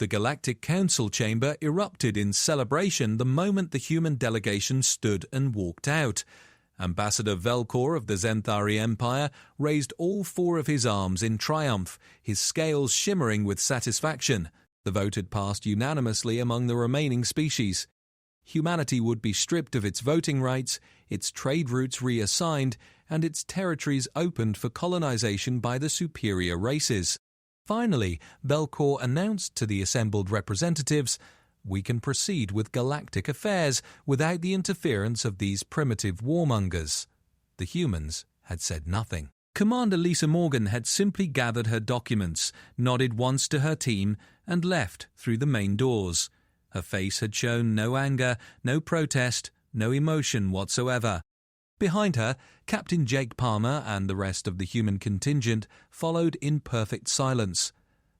The Galactic Council chamber erupted in celebration the moment the human delegation stood and walked out. Ambassador Velcor of the Zenthari Empire raised all four of his arms in triumph, his scales shimmering with satisfaction. The vote had passed unanimously among the remaining species. Humanity would be stripped of its voting rights, its trade routes reassigned, and its territories opened for colonization by the superior races. Finally, Velcor announced to the assembled representatives, "We can proceed with galactic affairs without the interference of these primitive warmongers." The humans had said nothing. Commander Lisa Morgan had simply gathered her documents, nodded once to her team, and left through the main doors. Her face had shown no anger, no protest, no emotion whatsoever. Behind her, Captain Jake Palmer and the rest of the human contingent followed in perfect silence.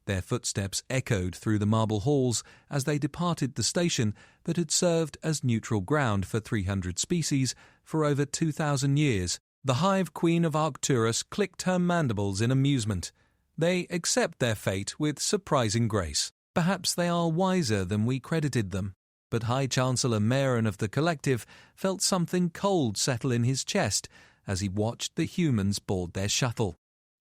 Their footsteps echoed through the marble halls as they departed the station that had served as neutral ground for 300 species for over 2,000 years. The hive queen of Arcturus clicked her mandibles in amusement. They accept their fate with surprising grace. Perhaps they are wiser than we credited them. But High Chancellor Marin of the Collective felt something cold settle in his chest as he watched the humans board their shuttle.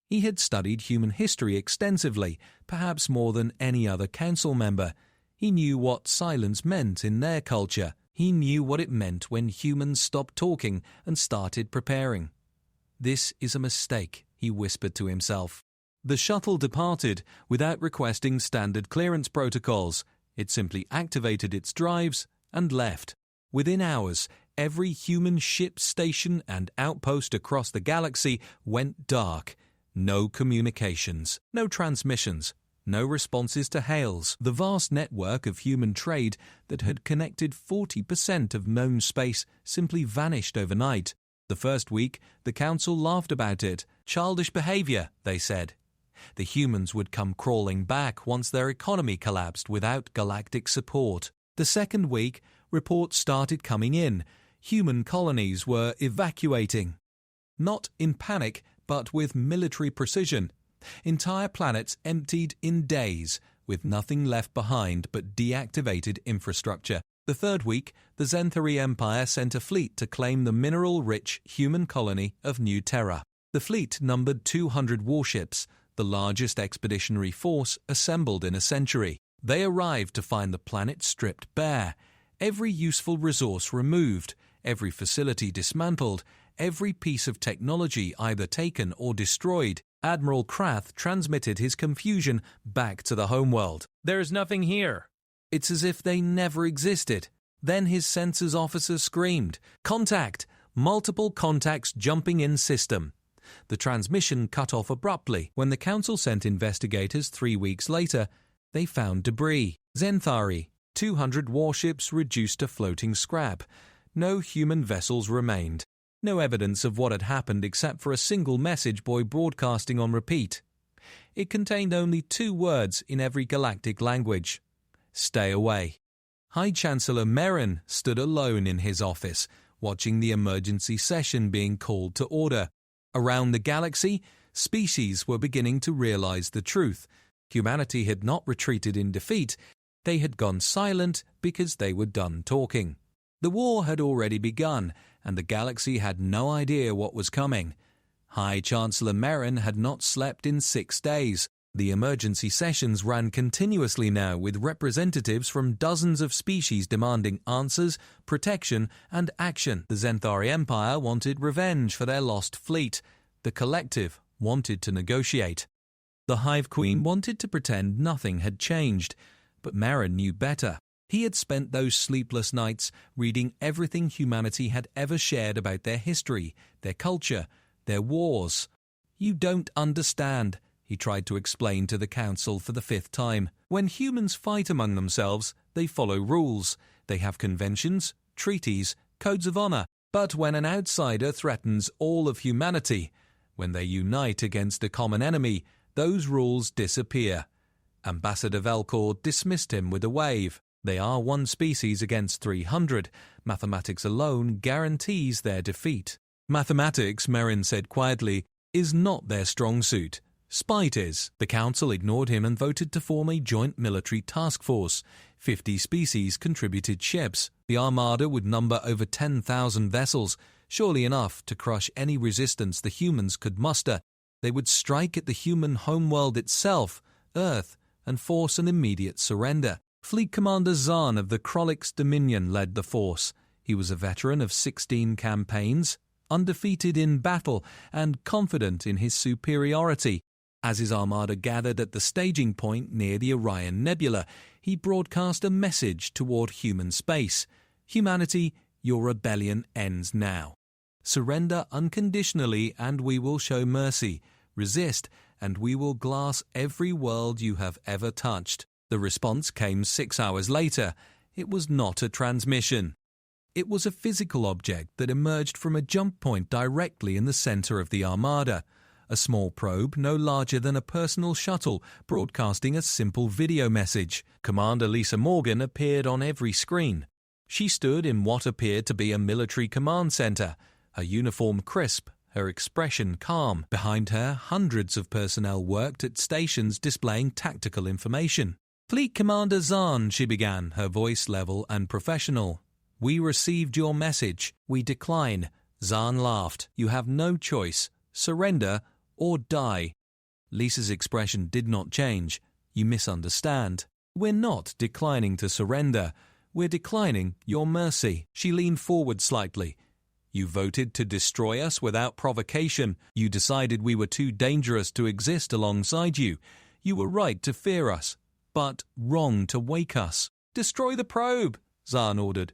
He had studied human history extensively, perhaps more than any other council member. He knew what silence meant in their culture. He knew what it meant when humans stopped talking and started preparing. "This is a mistake," he whispered to himself. The shuttle departed without requesting standard clearance protocols. It simply activated its drives and left. Within hours, every human ship, station, and outpost across the galaxy went dark. No communications, no transmissions, no responses to hails. The vast network of human trade that had connected 40% of known space simply vanished overnight. The first week, the Council laughed about it. Childish behavior, they said. The humans would come crawling back once their economy collapsed without galactic support. The second week, reports started coming in. Human colonies were evacuating. Not in panic, but with military precision. Entire planets emptied in days, with nothing left behind but deactivated infrastructure. The third week, the Zenthari Empire sent a fleet to claim the mineral-rich human colony of New Terra. The fleet numbered 200 warships, the largest expeditionary force assembled in a century. They arrived to find the planet stripped bare, every useful resource removed, every facility dismantled, every piece of technology either taken or destroyed. Admiral Krath transmitted his confusion back to the homeworld. "There is nothing here." It's as if they never existed. Then his sensors officer screamed, "Contact! Multiple contacts jumping in system." The transmission cut off abruptly. When the Council sent investigators 3 weeks later, they found debris. Zenthari, 200 warships reduced to floating scrap. No human vessels remained. No evidence of what had happened except for a single message boy broadcasting on repeat. It contained only 2 words in every galactic language. "Stay away." High Chancellor Marin stood alone in his office, watching the emergency session being called to order. Around the galaxy, species were beginning to realize the truth. Humanity had not retreated in defeat. They had gone silent because they were done talking. The war had already begun, and the galaxy had no idea what was coming. High Chancellor Marin had not slept in 6 days. The emergency sessions ran continuously now, with representatives from dozens of species demanding answers, protection, and action. The Zenthari Empire wanted revenge for their lost fleet. The Collective wanted to negotiate. The Hive Queen wanted to pretend nothing had changed, but Marin knew better. He had spent those sleepless nights reading everything humanity had ever shared about their history, their culture, their wars. "You don't understand," he tried to explain to the Council for the 5th time. "When humans fight among themselves, they follow rules. They have conventions, treaties, codes of honor. But when an outsider threatens all of humanity, when they unite against a common enemy, those rules disappear." Ambassador Velcor dismissed him with a wave. "They are one species against 300. Mathematics alone guarantees their defeat." "Mathematics," Marin said quietly, "is not their strong suit. Spite is. The Council ignored him and voted to form a joint military task force. 50 species contributed ships. The armada would number over 10,000 vessels, surely enough to crush any resistance the humans could muster. They would strike at the human homeworld itself, Earth, and force an immediate surrender. Fleet Commander Zahn of the Krolix Dominion led the force. He was a veteran of 16 campaigns, undefeated in battle, and confident in his superiority. As his armada gathered at the staging point near the Orion Nebula, he broadcast a message toward human space. Humanity, your rebellion ends now. Surrender unconditionally and we will show mercy. Resist and we will glass every world you have ever touched. The response came 6 hours later. It was not a transmission. It was a physical object that emerged from a jump point directly in the center of the armada. A small probe no larger than a personal shuttle broadcasting a simple video message. Commander Lisa Morgan appeared on every screen. She stood in what appeared to be a military command center, her uniform crisp, her expression calm. Behind her, hundreds of personnel worked at stations displaying tactical information. "Fleet Commander Zahn," she began, her voice level and professional. "We received your message. We decline." Zahn laughed. "You have no choice. Surrender or die." Lisa's expression did not change. "You misunderstand. We're not declining to surrender. We're declining your mercy." She leaned forward slightly. "You voted to destroy us without provocation. You decided we were too dangerous to exist alongside you. You were right to fear us, but wrong to wake us." "Destroy the probe," Zahn ordered.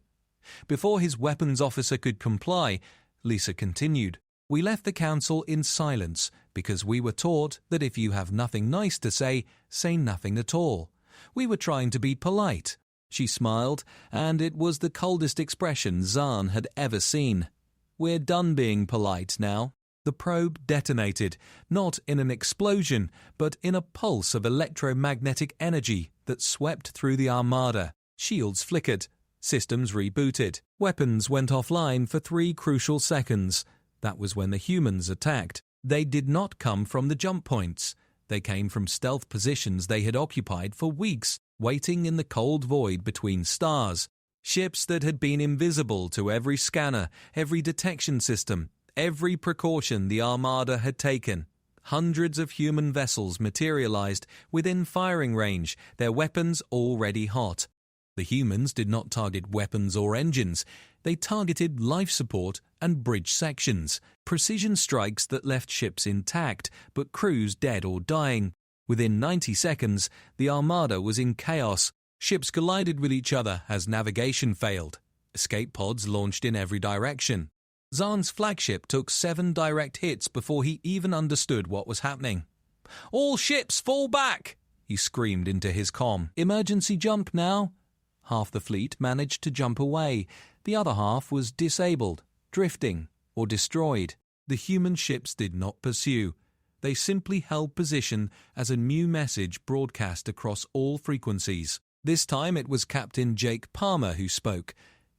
Before his weapons officer could comply, Lisa continued. "We left the council in silence because we were taught that if you have nothing nice to say nothing at all. We were trying to be polite." She smiled, and it was the coldest expression Zahn had ever seen. "We're done being polite now." The probe detonated, not in an explosion, but in a pulse of electromagnetic energy that swept through the armada. Shields flickered. Systems rebooted. Weapons went offline for 3 crucial seconds. That was when the humans attacked. They did not come from the jump points. They came from stealth positions they had occupied for weeks, waiting in the cold void between stars. Ships that had been invisible to every scanner, every detection system, every precaution the armada had taken. Hundreds of human vessels materialized within firing range, their weapons already hot. The humans did not target weapons or engines. They targeted life support and bridge sections, precision strikes that left ships intact, but crews dead or dying. Within 90 seconds, the armada was in chaos. Ships collided with each other as navigation failed. Escape pods launched in every direction. Zahn's flagship took 7 direct hits before he even understood what was happening. "All ships fall back!" he screamed into his comm. "Emergency jump now." Half the fleet managed to jump away. The other half was disabled, drifting, or destroyed. The human ships did not pursue. They simply held position as a new message broadcast across all frequencies. This time it was Captain Jake Palmer who spoke.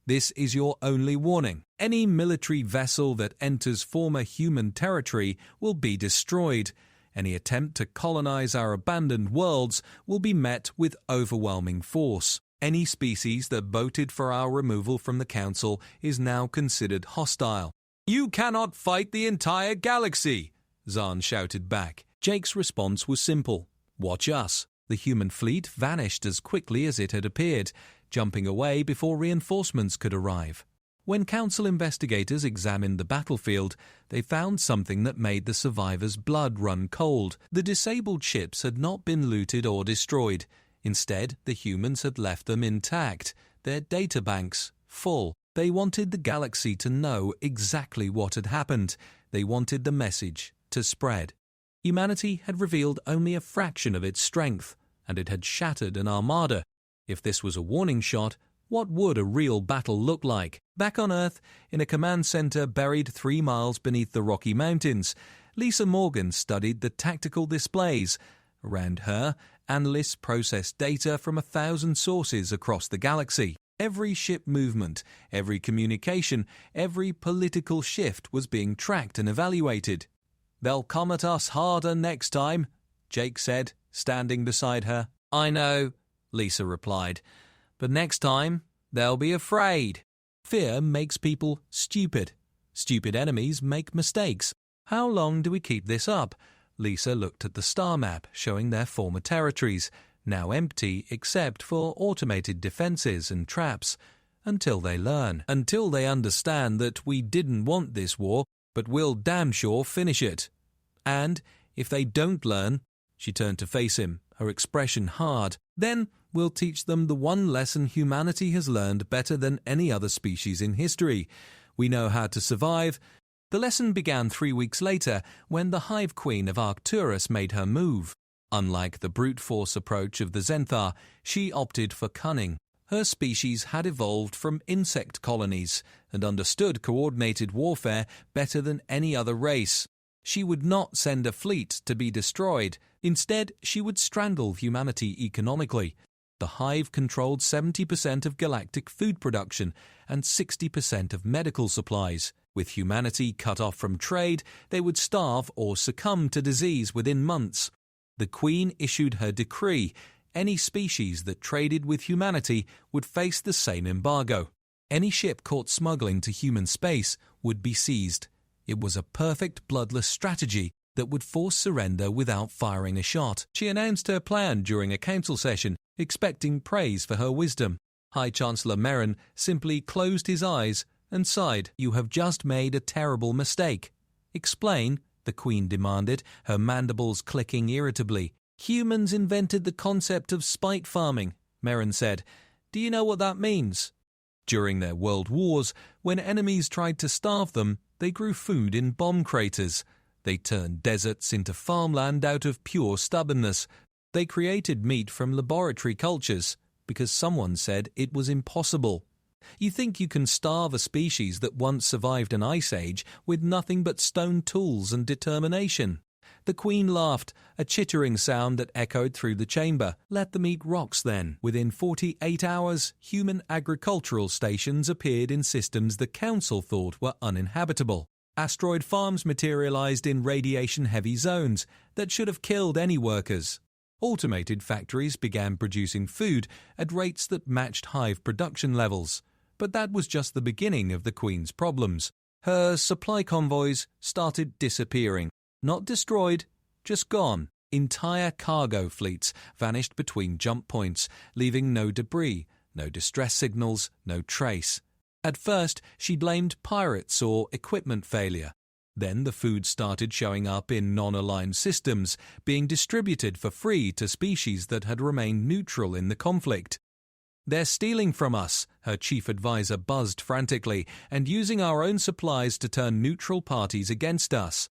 "This is your only warning. Any military vessel that enters former human territory will be destroyed. Any attempt to colonize our abandoned worlds will be met with overwhelming force. Any species that voted for our removal from the Council is now considered hostile." "You cannot fight the entire galaxy!" Zahn shouted back. Jake's response was simple. "Watch us." The human fleet vanished as quickly as it had appeared, jumping away before reinforcements could arrive. When Council investigators examined the battlefield, they found something that made the survivors' blood run cold. The disabled ships had not been looted or destroyed. Instead, the humans had left them intact, their databanks full. They wanted the galaxy to know exactly what had happened. They wanted the message to spread. Humanity had revealed only a fraction of its strength, and it had shattered an armada. If this was a warning shot, what would a real battle look like? Back on Earth, in a command center buried 3 miles beneath the Rocky Mountains, Lisa Morgan studied the tactical displays. Around her, analysts processed data from 1,000 sources across the galaxy. Every ship movement, every communication, every political shift was being tracked and evaluated. "They'll come at us harder next time," Jake said, standing beside her. "I know," Lisa replied, "but next time they'll be afraid." Fear makes people stupid. Stupid enemies make mistakes. How long do we keep this up? Lisa looked at the star map showing their former territories, now empty except for automated defenses and traps. Until they learn. Until they understand that we didn't want this war, but we'll damn sure finish it. And if they don't learn, she turned to face him, her expression hard, then we'll teach them the one lesson humanity has learned better than any other species in history. We know how to survive. The lesson began 3 weeks later when the Hive Queen of Arcturus made her move. Unlike the brute force approach of the Zenthar, she opted for cunning. Her species had evolved from insect colonies and understood coordinated warfare better than any other race. She would not send a fleet to be destroyed. Instead, she would strangle humanity economically. The Hive controlled 70% of galactic food production and 60% of medical supplies. With humanity cut off from trade, they would starve or succumb to disease within months. The Queen issued her decree. Any species that traded with humanity would face the same embargo. Any ship caught smuggling to human space would be seized. It was a perfect bloodless strategy that would force surrender without firing a shot. She announced her plan during a council session, expecting praise for her wisdom. High Chancellor Merrin simply closed his eyes and sighed. "You have just made a terrible mistake." "Explain," the Queen demanded, her mandibles clicking irritably. "Humans invented the concept of spite farming," Merrin said. "Do you know what that means?" During their world wars, when enemies tried to starve them, they grew food in bomb craters. They turned deserts into farmland out of pure stubbornness. They created meat from laboratory cultures because someone said it was impossible. You think you can starve a species that once survived an ice age with nothing but stone tools and determination? The Queen laughed, a chittering sound that echoed through the chamber. "Let them eat rocks, then." Within 48 hours, human agricultural stations appeared in systems the Council thought were uninhabitable. Asteroid farms materialized in radiation-heavy zones that should have killed any workers. Automated factories began producing food at rates that matched hive production levels. But that was just the beginning of the Queen's problems. Her supply convoys started disappearing. Not destroyed, just gone. Entire cargo fleets vanished between jump points, leaving no debris, no distress signals, no trace. At first, she blamed pirates or equipment failure. Then the food started showing up in non-aligned systems, being distributed for free to species that had remained neutral in the conflict. "They're stealing from us," her chief advisor buzzed frantically, "and using our own supplies to turn neutral parties against us."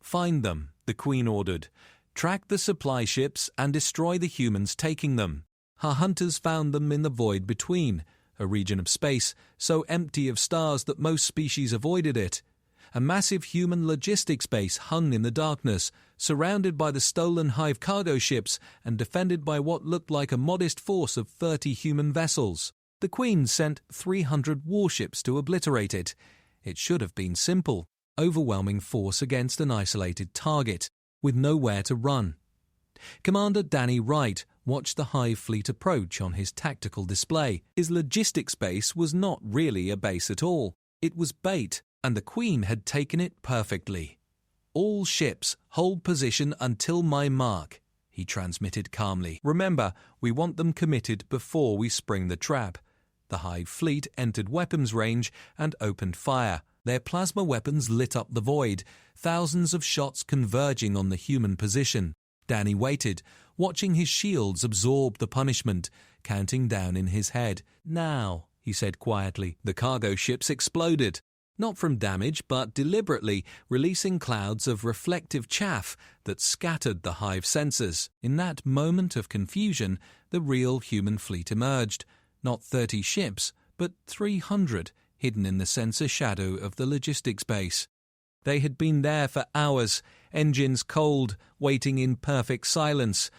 "Find them," the Queen ordered. "Track the supply ships and destroy the humans taking them." Her hunters found them in the void between, a region of space so empty of stars that most species avoided it. A massive human logistics base hung in the darkness, surrounded by the stolen Hive cargo ships and defended by what looked like a modest force of 30 human vessels. The Queen sent 300 warships to obliterate it. It should have been simple. Overwhelming force against an isolated target, with nowhere to run. Commander Danny Wright watched the Hive fleet approach on his tactical display. His logistics base was not really a base at all. It was bait, and the Queen had taken it perfectly. "All ships, hold position until my mark," he transmitted calmly. "Remember, we want them committed before we spring the trap." The Hive fleet entered weapons range and opened fire. Their plasma weapons lit up the void, thousands of shots converging on the human position. Danny waited, watching his shields absorb the punishment, counting down in his head. "Now," he said quietly. The cargo ships exploded. Not from damage, but deliberately, releasing clouds of reflective chaff that scattered the Hive sensors. In that moment of confusion, the real human fleet emerged. Not 30 ships, but 300, hidden in the sensor shadow of the logistics base. They had been there for hours, engines cold, waiting in perfect silence.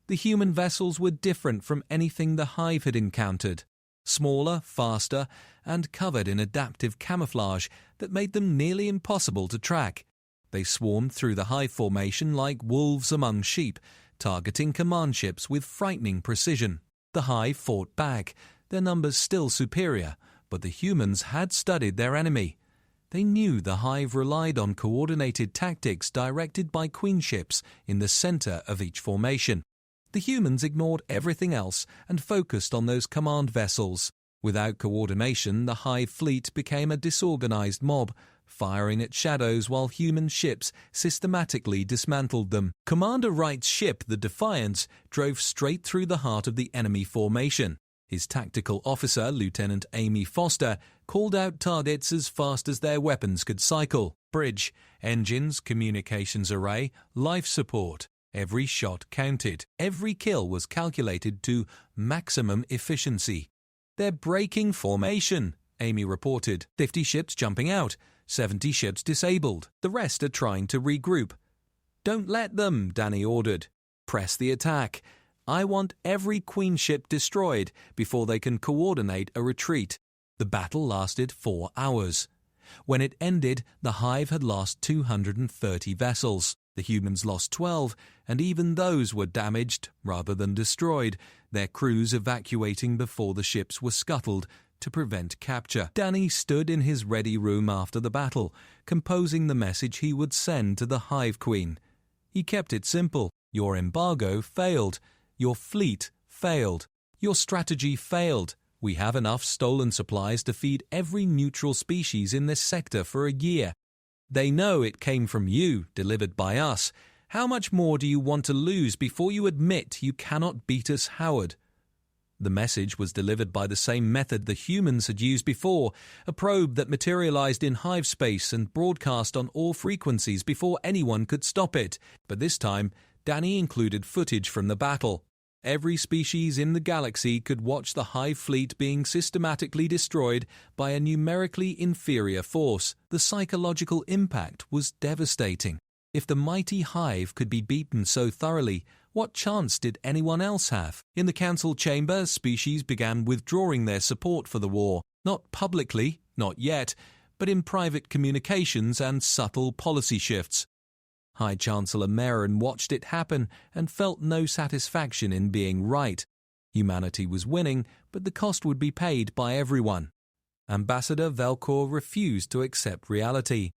The human vessels were different from anything the Hive had encountered. Smaller, faster, and covered in adaptive camouflage that made them nearly impossible to track. They swarmed through the hive formation like wolves among sheep, targeting command ships with frightening precision. The hive fought back, their numbers still superior, but the humans had studied their enemy. They knew the hive relied on coordinated tactics directed by queen ships in the center of each formation. The humans ignored everything else and focused on those command vessels. Without coordination, the hive fleet became a disorganized mob, firing at shadows while human ships systematically dismantled them. Commander Wright's ship, the Defiance, drove straight through the heart of the enemy formation. His tactical officer, Lieutenant Amy Foster, called out targets as fast as their weapons could cycle. Bridge, engines, communications array, life support. Every shot counted. Every kill was calculated to maximum efficiency. "They're breaking formation," Amy reported. 50 ships jumping out, 70 ships disabled. The rest are trying to regroup. "Don't let them," Danny ordered. "Press the attack. I want every queen ship destroyed before they can coordinate a retreat." The battle lasted 4 hours. When it ended, the hive had lost 230 vessels. The humans lost 12, and even those were damaged rather than destroyed, their crews evacuating before the ships were scuttled to prevent capture. Danny stood in his ready room after the battle, composing the message he would send to the Hive Queen. He kept it simple. Your embargo failed. Your fleet failed. Your strategy failed. We have enough stolen supplies to feed every neutral species in this sector for a year. They know it came from you, delivered by us. How much more do you want to lose before you admit you cannot beat us, Howard? The message was delivered by the same method the humans had used before, a probe that materialized in hive space and broadcast on all frequencies before anyone could stop it. But this time, Danny included footage from the battle. Every species in the galaxy could watch the hive fleet being systematically destroyed by a numerically inferior force. The psychological impact was devastating. If the mighty hive could be beaten so thoroughly, what chance did anyone else have? In the council chamber, species began withdrawing their support for the war, not publicly, not yet, but in private communications and subtle policy shifts. High Chancellor Merrin watched it happen and felt no satisfaction in being right. Humanity was winning, but the cost would be paid by everyone. Ambassador Velcor refused to accept reality.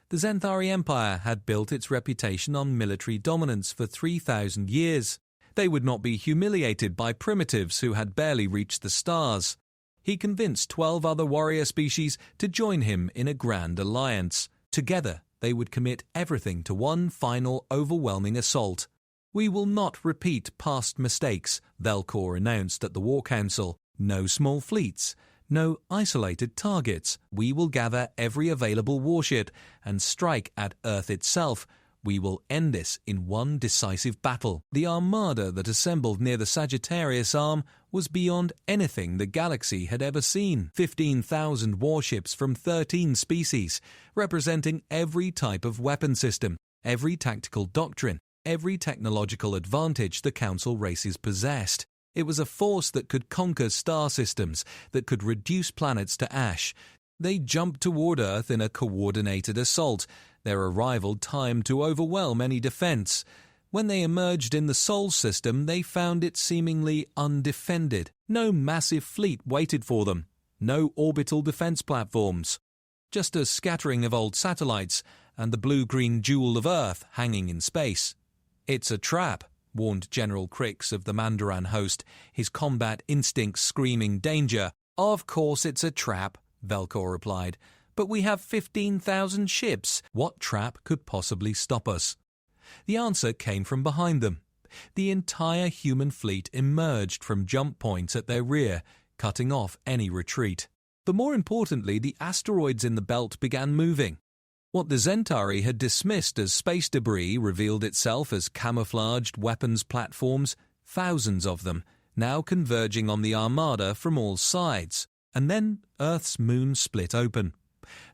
The Zenthari Empire had built its reputation on military dominance for 3,000 years. They would not be humiliated by primitives who had barely reached the stars. He convinced 12 other warrior species to join him in a grand alliance. Together, they would commit everything to one final overwhelming assault. "We will not repeat past mistakes," Velcor announced at the War Council. "No small fleets. No isolated targets. We will gather every available warship and strike at Earth itself. We will end this in one decisive battle." The armada that assembled near the Sagittarius Arm was beyond anything the galaxy had ever seen. 15,000 warships from 13 species, representing every type of weapon system, every tactical doctrine, every technological advantage the Council races possessed. It was a force that could conquer star systems, that could reduce planets to ash. They jumped toward Earth in a coordinated assault, their arrival timed to overwhelm any defense. When they emerged in the Sol system, they found it seemingly undefended. No massive fleet waited for them. No orbital defense platforms. Just a scattering of old satellites and the blue-green jewel of Earth hanging in space. "It's a trap," warned General Crix of the Mandaran host, his combat instincts screaming danger. "Of course it's a trap," Velcor replied. "But we have 15,000 ships. What trap could possibly stop us?" The answer came from behind them. The entire human fleet emerged from jump points at their rear, cutting off any retreat. But more importantly, the asteroids in the belt began moving. What the Zentari had dismissed as space debris revealed itself as camouflaged weapons platforms, thousands of them, now converging on the armada from all sides. And then Earth's moon split open.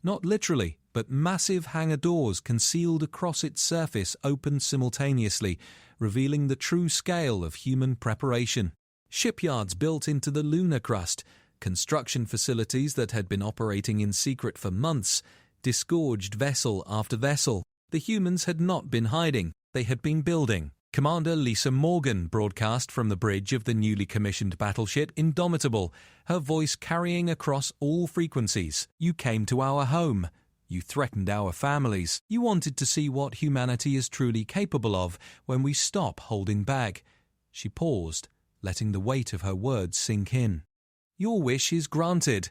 Not literally, but massive hangar doors concealed across its surface opened simultaneously, revealing the true scale of human preparation. Shipyards built into the lunar crust, construction facilities that had been operating in secret for months, disgorged vessel after vessel. The humans had not been hiding, they had been building. Commander Lisa Morgan broadcast from the bridge of the newly commissioned battleship Indomitable, her voice carrying across all frequencies. You came to our home. You threatened our families. You wanted to see what humanity is truly capable of when we stop holding back. She paused, letting the weight of her words sink in. Your wish is granted.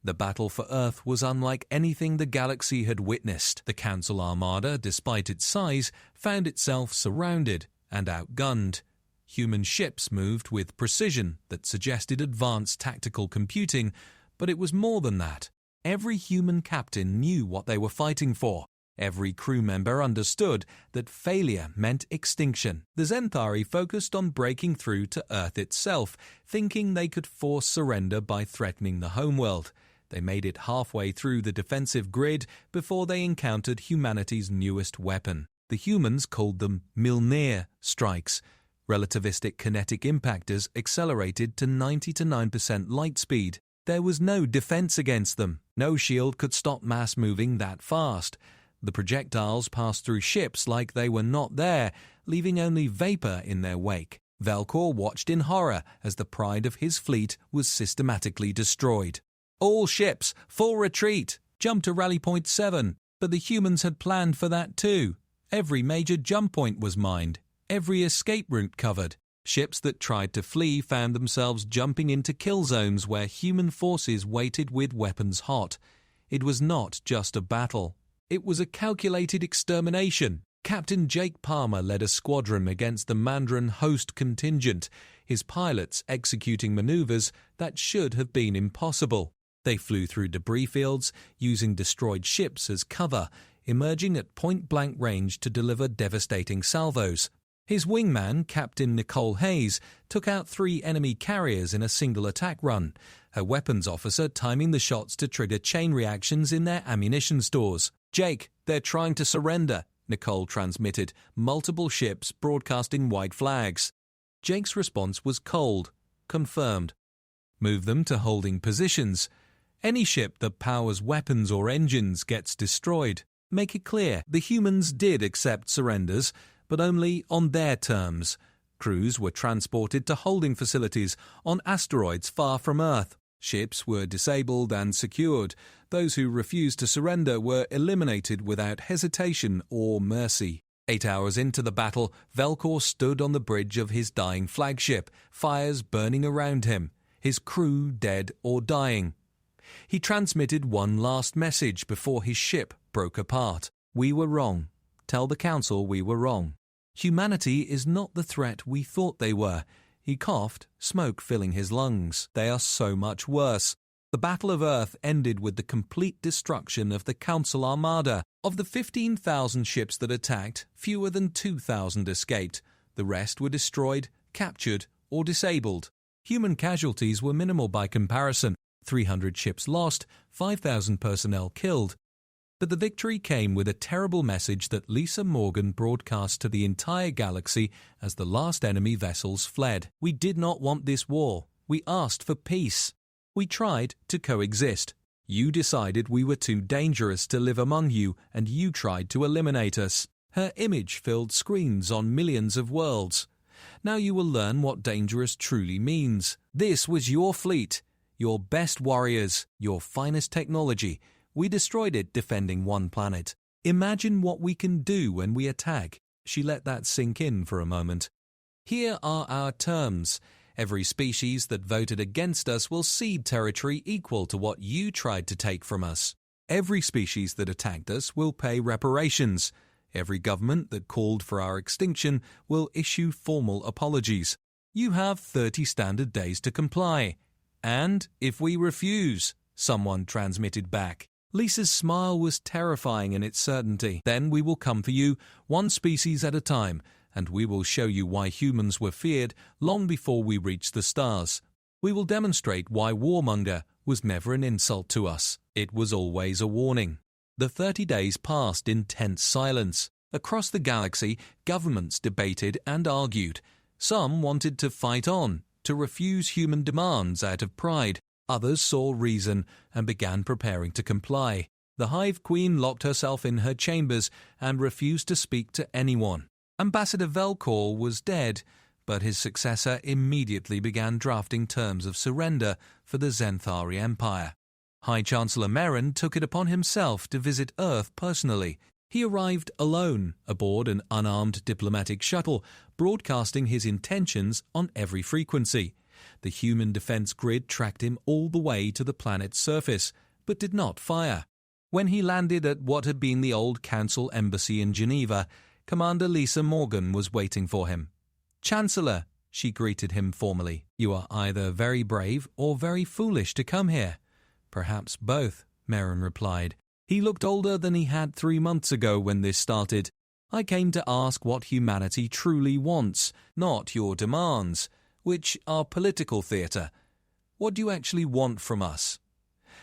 The battle for Earth was unlike anything the galaxy had witnessed. The Council Armada, despite its size, found itself surrounded and outgunned. Human ships moved with precision that suggested advanced tactical computing, but it was more than that. Every human captain knew what they were fighting for. Every crew member understood that failure meant extinction. The Zenthari focused on breaking through to Earth itself, thinking they could force surrender by threatening the homeworld. They made it halfway through the defensive grid before they encountered humanity's newest weapon. The humans called them Milner strikes. Relativistic kinetic impactors accelerated to 99% light speed. There was no defense against them. No shield could stop mass moving that fast. The projectiles passed through ships like they were not there, leaving only vapor in their wake. Velkor watched in horror as the pride of his fleet was systematically destroyed. All ships, full retreat! Jump to rally point 7. But the humans had planned for that too. Every major jump point was mined. Every escape route covered. Ships that tried to flee found themselves jumping into kill zones where human forces waited with weapons hot. It was not just a battle. It was a calculated extermination. Captain Jake Palmer led a squadron against the Mandarin host contingent, his pilots executing maneuvers that should have been impossible. They flew through debris fields, using destroyed ships as cover, emerging at point-blank range to deliver devastating salvos. His wingman, Captain Nicole Hayes, took out 3 enemy carriers in a single attack run, her weapons officer timing the shots to trigger chain reactions in their ammunition stores. Jake, they're trying to surrender, Nicole transmitted, multiple ships broadcasting white flags. Jake's response was cold, confirmed. Move them to holding positions. Any ship that powers weapons or engines gets destroyed. Make it clear, the humans did accept surrenders, but only on their terms. Crews were transported to holding facilities on asteroids far from Earth. Ships were disabled and secured. Those who refused to surrender were eliminated without hesitation or mercy. 8 hours into the battle, Velkor stood on the bridge of his dying flagship, fires burning around him, his crew dead or dying. He transmitted one last message before his ship broke apart. We were wrong. Tell the Council we were wrong. Humanity is not the threat we thought they were. He coughed, smoke filling his lungs. They are so much worse. The Battle of Earth ended with the complete destruction of the Council Armada. Of the 15,000 ships that attacked, fewer than 2,000 escaped. The rest were destroyed, captured, or disabled. Human casualties were minimal by comparison. 300 ships lost, 5,000 personnel killed. But the victory came with a terrible message that Lisa Morgan broadcast to the entire galaxy as the last enemy vessels fled. We did not want this war. We asked for peace. We tried to coexist. You decided we were too dangerous to live among you, and you tried to eliminate us. Her image filled screens on millions of worlds. Now you will learn what dangerous truly means. This was your fleet, your best warriors, your finest technology. We destroyed it defending one planet. Imagine what we can do when we attack. She let that sink in for a moment. Here are our terms. Every species that voted against us will cede territory equal to what you tried to take from us. Every species that attacked us will pay reparations. Every government that called for our extinction will issue formal apologies. You have 30 standard days to comply. And if we refuse, someone transmitted back. Lisa's smile was terrifying in its certainty. Then we will come for you, one species at a time, and we will show you why humans were feared long before we reached the stars. We will demonstrate why warmonger was never an insult to us. It was always a warning. The 30 days passed in tense silence. Across the galaxy, governments debated and argued. Some wanted to fight on, to refuse human demands out of pride. Others saw reason and began preparing to comply. The Hive Queen locked herself in her chambers and refused to speak to anyone. Ambassador Velcor was dead, but his successor immediately began drafting terms of surrender for the Zenthari Empire. High Chancellor Merrin took it upon himself to visit Earth personally. He arrived alone aboard an unarmed diplomatic shuttle, broadcasting his intentions on every frequency. The human defense grid tracked him all the way to the planet's surface, but did not fire. When he landed at what had been the old Council embassy in Geneva, Commander Lisa Morgan was waiting for him. "Chancellor," she greeted him formally, "you are either very brave or very foolish to come here." "Perhaps both," Merrin replied. He looked older than he had 3 months ago when this started. "I came to ask what humanity truly wants, not your demands, which are political theatre. What do you actually want from us?"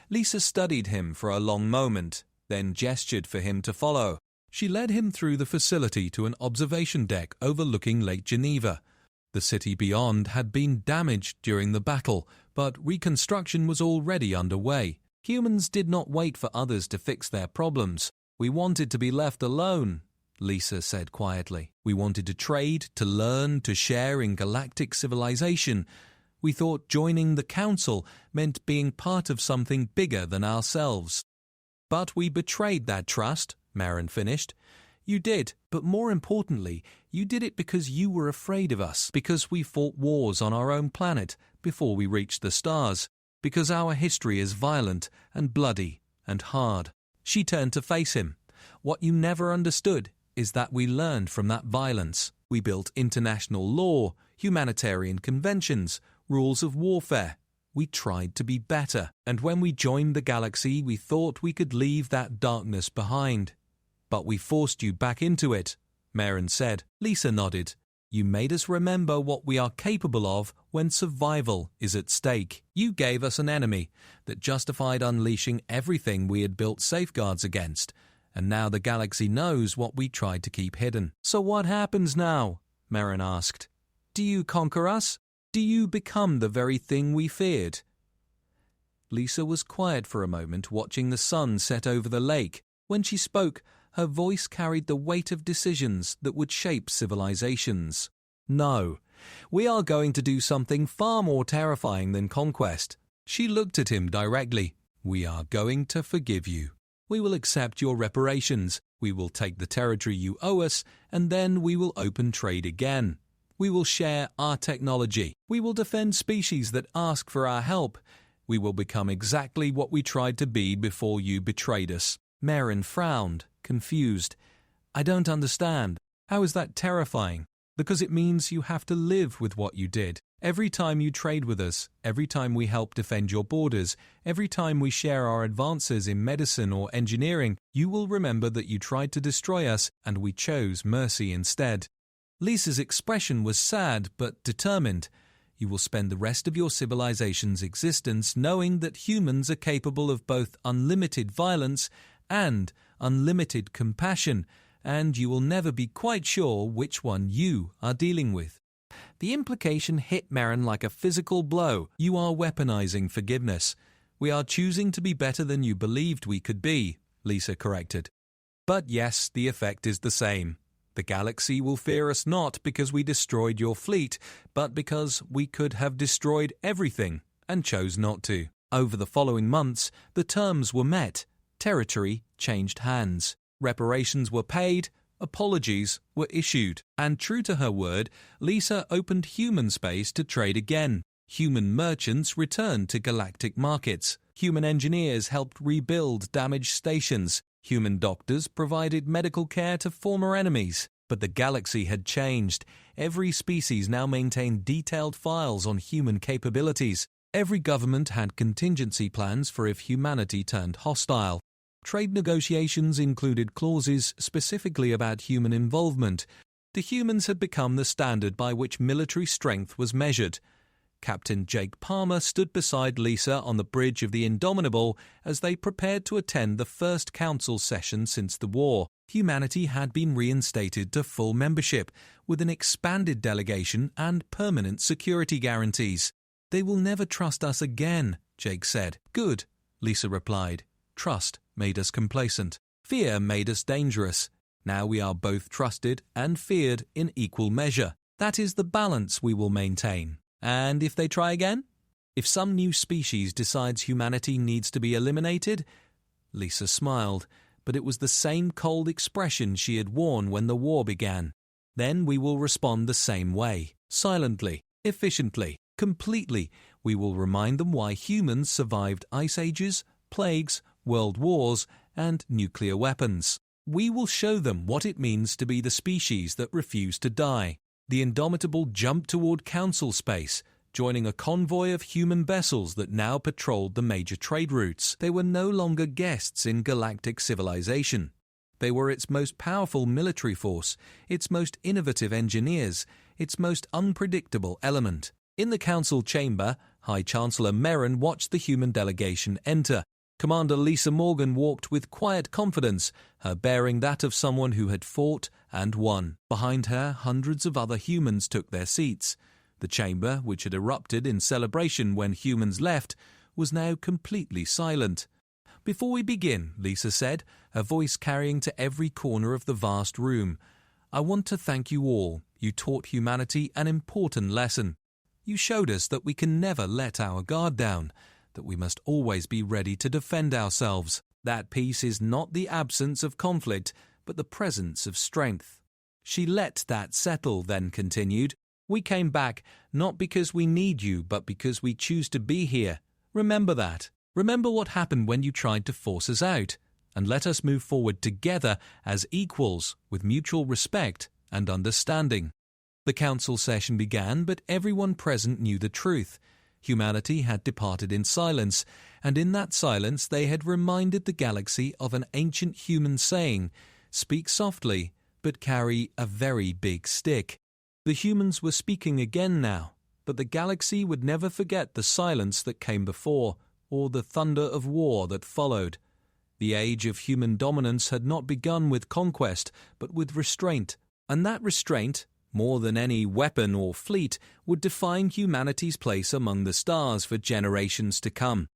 Lisa studied him for a long moment, then gestured for him to follow. She led him through the facility to an observation deck overlooking Lake Geneva. The city beyond had been damaged during the battle, but reconstruction was already underway. Humans did not wait for others to fix their problems. "We wanted to be left alone," Lisa said quietly. "We wanted to trade, to learn, to share in galactic civilization. We thought joining the Council meant being part of something bigger than ourselves." "But we betrayed that trust," Merrin finished. "You did, but more importantly, you did it because you were afraid of us, because we fought wars on our own planet before we reached the stars, because our history is violent and bloody and hard." She turned to face him. "What you never understood is that we learned from that violence. We built international law, humanitarian conventions, rules of warfare. We tried to be better, and when we joined the galaxy, we thought we could leave that darkness behind. But we forced you back into it," Merrin said. Lisa nodded. "You made us remember what we are capable of when survival is at stake. You gave us an enemy that justified unleashing everything we had built safeguards against, and now the galaxy knows what we tried to keep hidden." "So what happens now?" Merrin asked. "Do you conquer us? Do you become the very thing we feared?" Lisa was quiet for a moment, watching the sun set over the lake. When she spoke, her voice carried the weight of decisions that would shape civilizations. "No, we are going to do something far more terrifying than conquest." She looked at him directly. "We are going to forgive you. We will accept your reparations. We will take the territory you owe us, and then we will open trade again. We will share our technology. We will defend species that ask for our help. We will become exactly what we tried to be before you betrayed us." Merrin frowned, confused. "I don't understand. How is that terrifying?" "Because it means you have to live with what you did. Every time you trade with us, every time we help defend your borders, every time we share our advances in medicine or engineering, you will remember that you tried to destroy us and we chose mercy instead." Lisa's expression was sad but determined. "You will spend the rest of your civilization's existence knowing that humans are capable of both unlimited violence and unlimited compassion, and you will never be quite sure which one you are dealing with." The implication hit Merrin like a physical blow. "You are weaponizing forgiveness. We are choosing to be better than you believed we could be," Lisa corrected. "But yes, the effect is the same. The galaxy will fear us not because we destroyed your fleet, but because we could have destroyed everything and chose not to." Over the following months, the terms were met. Territory changed hands. Reparations were paid. Apologies were issued. And true to her word, Lisa opened human space to trade again. Human merchants returned to galactic markets. Human engineers helped rebuild damaged stations. Human doctors provided medical care to former enemies. But the galaxy had changed. Every species now maintained detailed files on human capabilities. Every government had contingency plans for if humanity turned hostile. Trade negotiations included clauses specifically about human involvement. The humans had become the standard by which military strength was measured. Captain Jake Palmer stood beside Lisa on the bridge of the Indomitable as they prepared to attend the first council session since the war. Humanity had been reinstated to full membership, with an expanded delegation and permanent security guarantees. "They will never trust us again," Jake said. "Good," Lisa replied. trust made us complacent. Fear made us dangerous. Now we are both trusted and feared in equal measure. That is the balance we will maintain. And if they try again? If some new species decides humanity needs to be eliminated? Lisa smiled, but it was the same cold expression she had worn when the war began. Then we will respond the same way. Silently, efficiently, completely. We will remind them why humans survived ice ages, plagues, world wars, and nuclear weapons. We will show them what it means to be the species that refused to die. The indomitable jump toward council space, joining a convoy of human vessels that now patrolled the major trade routes. They were no longer guests in galactic civilization. They were its most powerful military force, its most innovative engineers, its most unpredictable element. In the council chamber, High Chancellor Merrin watched the human delegation enter. Commander Lisa Morgan walked with quiet confidence, her bearing that of someone who had fought and won. Behind her, hundreds of other humans took their seats. The chamber, which had erupted in celebration when humans left, was now completely silent. "Before we begin," Lisa said, her voice carrying to every corner of the vast room, "I want to thank you all. You taught humanity an important lesson. You showed us that we can never let our guard down, that we must always be ready to defend ourselves. That peace is not the absence of conflict, but the presence of strength." She let that settle, then continued, "We came back not because we need you, but because we choose to be here. Remember that. Remember what happened when you tried to force us out, and let us move forward together as equals, with mutual respect and understanding." The council session began, but everyone present knew the truth. Humanity had departed in silence, and in that silence they had reminded the galaxy of an ancient human saying, "Speak softly, but carry a very big stick." The humans were speaking again now, but the galaxy would never forget the silence that came before, or the thunder of war that followed. The age of human dominance had not begun with conquest, but with restraint, and that restraint, more than any weapon or fleet, would define humanity's place among the stars for generations to come.